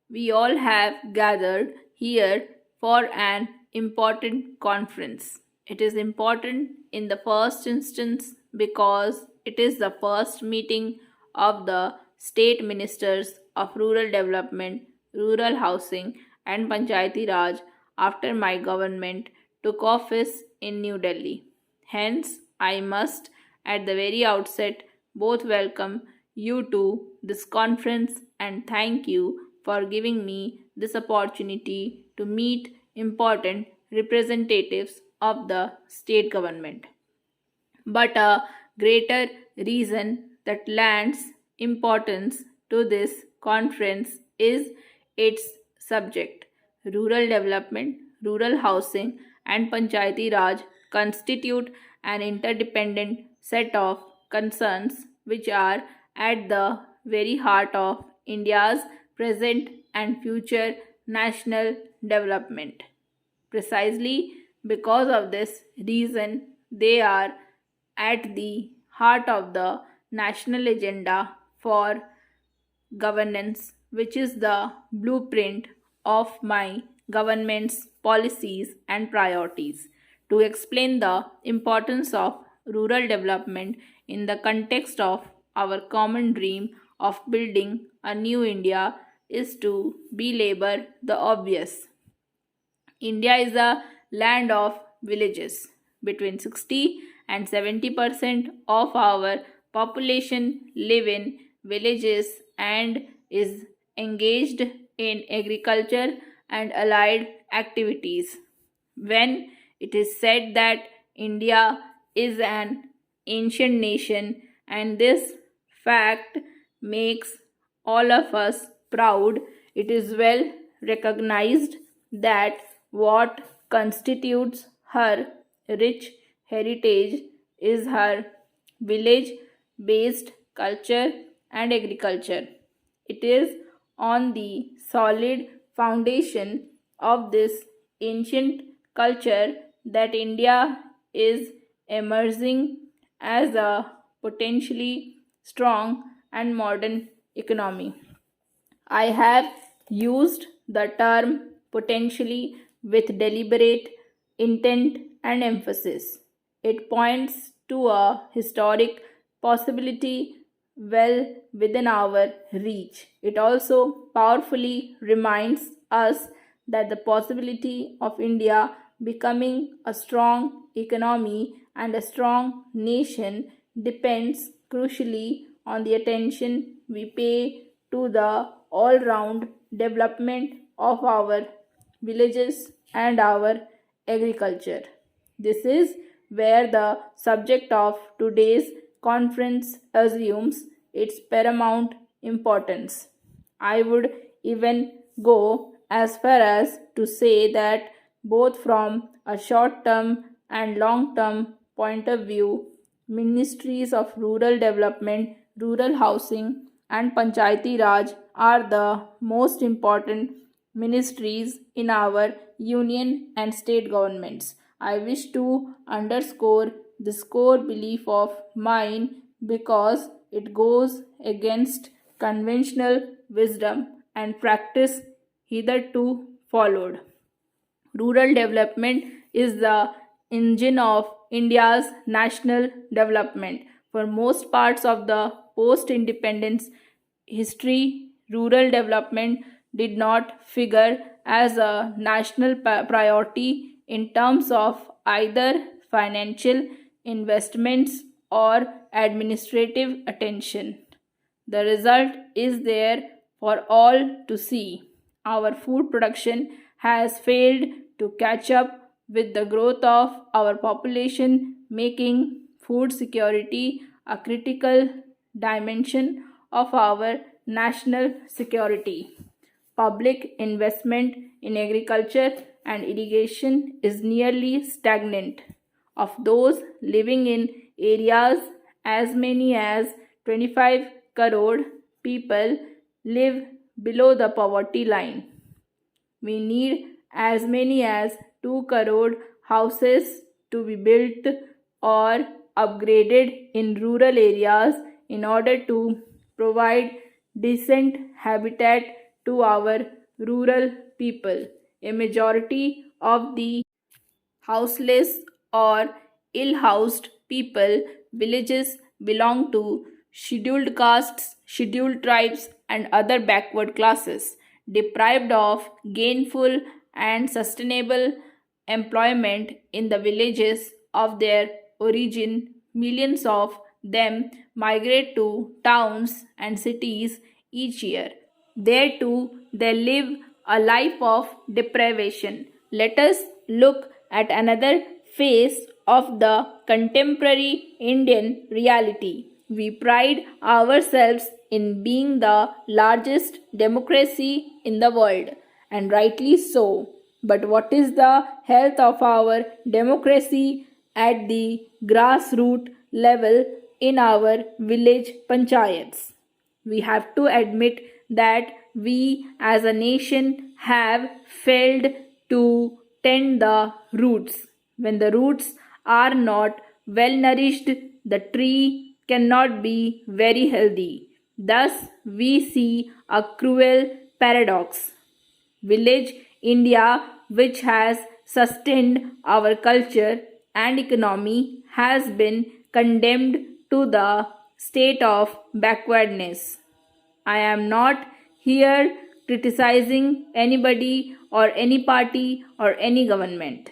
We all have gathered here for an important conference. It is important in the first instance because it is the first meeting of the state ministers of rural development, rural housing, and Panchayati Raj after my government took office in New Delhi. Hence, I must at the very outset both welcome you to this conference and thank you for giving me this opportunity to meet important representatives of the state government. But a greater reason that lends importance to this conference is its subject. Rural development, rural housing, and Panchayati Raj constitute an interdependent set of concerns which are at the very heart of India's present and future national development. Precisely because of this reason, they are at the heart of the national agenda for governance, which is the blueprint of my government's policies and priorities. To explain the importance of rural development in the context of our common dream of building a new India is to belabor the obvious. India is a land of villages. Between 60 and 70% of our population live in villages and is engaged in agriculture and allied activities. When it is said that India is an ancient nation, and this fact makes all of us proud, it is well recognized that what constitutes her rich heritage is her village based culture and agriculture. It is on the solid foundation of this ancient culture that India is emerging as a potentially strong and modern economy. I have used the term potentially with deliberate intent and emphasis. It points to a historic possibility well within our reach. It also powerfully reminds us that the possibility of India becoming a strong economy and a strong nation depends crucially on the attention we pay to the all round development of our villages and our agriculture. This is where the subject of today's conference assumes its paramount importance. I would even go as far as to say that both from a short term and long term point of view, ministries of rural development, rural housing, and Panchayati Raj are the most important ministries in our union and state governments. I wish to underscore this core belief of mine because it goes against conventional wisdom and practice hitherto followed. Rural development is the engine of India's national development. For most parts of the post independence history, rural development did not figure as a national priority in terms of either financial investments or administrative attention. The result is there for all to see. Our food production has failed to catch up with the growth of our population, making food security a critical dimension of our national security. Public investment in agriculture and irrigation is nearly stagnant. Of those living in areas, as many as 25 crore people live below the poverty line. We need as many as 2 crore houses to be built or upgraded in rural areas in order to provide decent habitat to our rural people. A majority of the houseless or ill housed people, villages belong to scheduled castes, scheduled tribes, and other backward classes, deprived of gainful and sustainable employment in the villages of their origin. Millions of them migrate to towns and cities each year. There too, they live a life of deprivation. Let us look at another face of the contemporary Indian reality. We pride ourselves in being the largest democracy in the world, and rightly so. But what is the health of our democracy at the grassroots level in our village panchayats? We have to admit that we as a nation have failed to tend the roots. When the roots are not well nourished, the tree cannot be very healthy. Thus, we see a cruel paradox. Village India, which has sustained our culture and economy, has been condemned to the state of backwardness. I am not here criticizing anybody or any party or any government.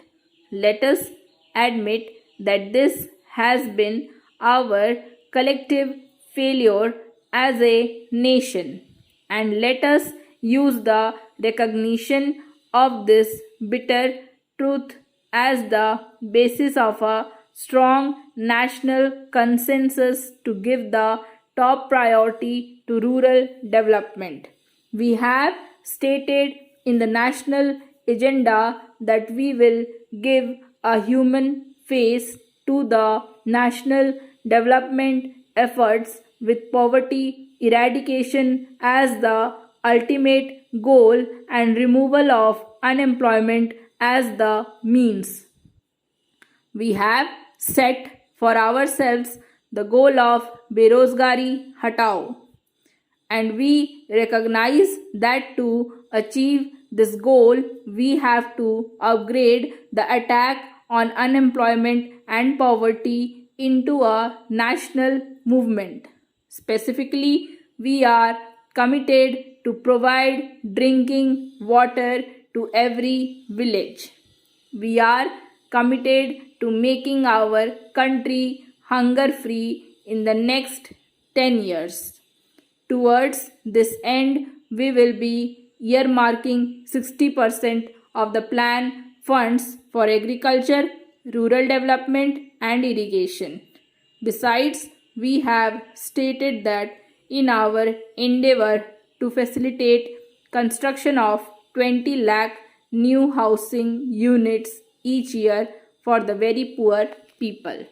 Let us admit that this has been our collective failure as a nation, and let us use the recognition of this bitter truth as the basis of a strong national consensus to give the top priority to rural development. We have stated in the national agenda that we will give a human face to the national development efforts with poverty eradication as the ultimate goal and removal of unemployment as the means. We have set for ourselves the goal of Berozgari Hatao, and we recognize that to achieve this goal we have to upgrade the attack on unemployment and poverty into a national movement. Specifically, we are committed to provide drinking water to every village. We are committed to making our country hunger free in the next 10 years. Towards this end, we will be earmarking 60% of the plan funds for agriculture, rural development, and irrigation. Besides, we have stated that in our endeavor to facilitate construction of 20 lakh new housing units each year for the very poor people.